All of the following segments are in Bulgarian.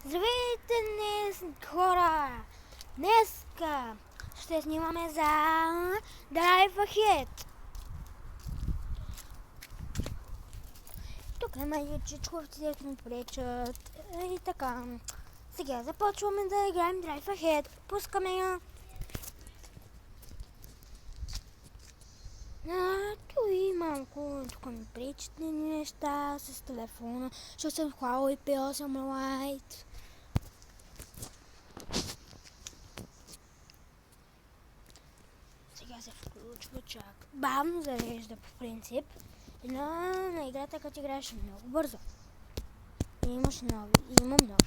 Здравейте днес, хора! Днеска ще снимаме за Drive Ahead. Тук има и чичковци, дето ми пречат. И така. Сега започваме да играем Drive Ahead. Пускаме я. И малко тук ми пречат неща с телефона, защото съм Huawei P8 Lite. Сега се включва чак. Бавно зарежда по принцип. На играта, като играеш много бързо. И имаш нови. И има много.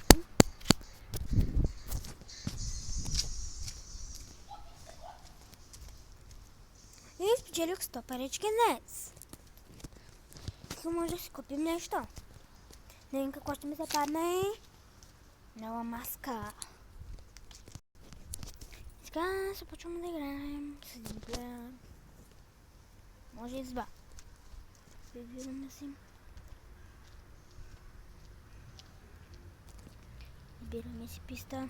И спечелих 100 парички днес. Сега може да си купим нещо. Да видим какво ще ми се падне. Нова маска. Сега се почваме да играем с един плеер. Може и с два. Избираме си. Избираме си писта.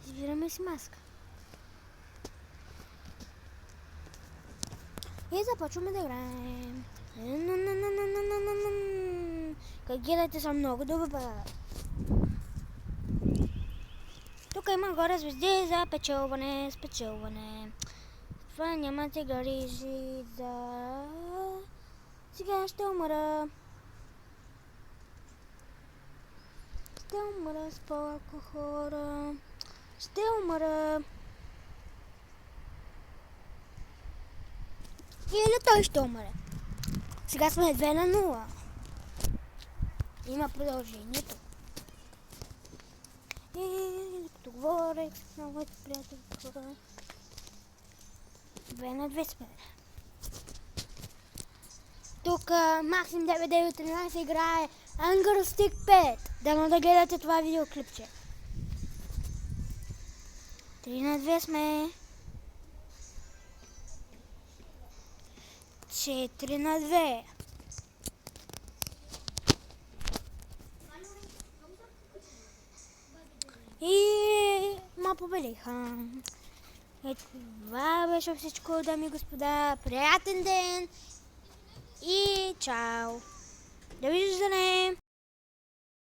Избираме си маска. И започваме да играем. Как гледате, съм много добър. Тук има горе звезди за печелване, спечелване. Това нямате грижи за... Сега ще умра. Ще умра с по-малко хора. Ще умра. Или той ще умре. Сега сме 2-0. Има продължението. И като говорех с моите приятели, 2-2 сме. Тук Максим 9913 играе Angry Stick 5. Дано да гледате това видеоклипче. 3-2 сме. 4-2. И ма победиха. И това беше всичко, дами и господа. Приятен ден и чао! Довиждане!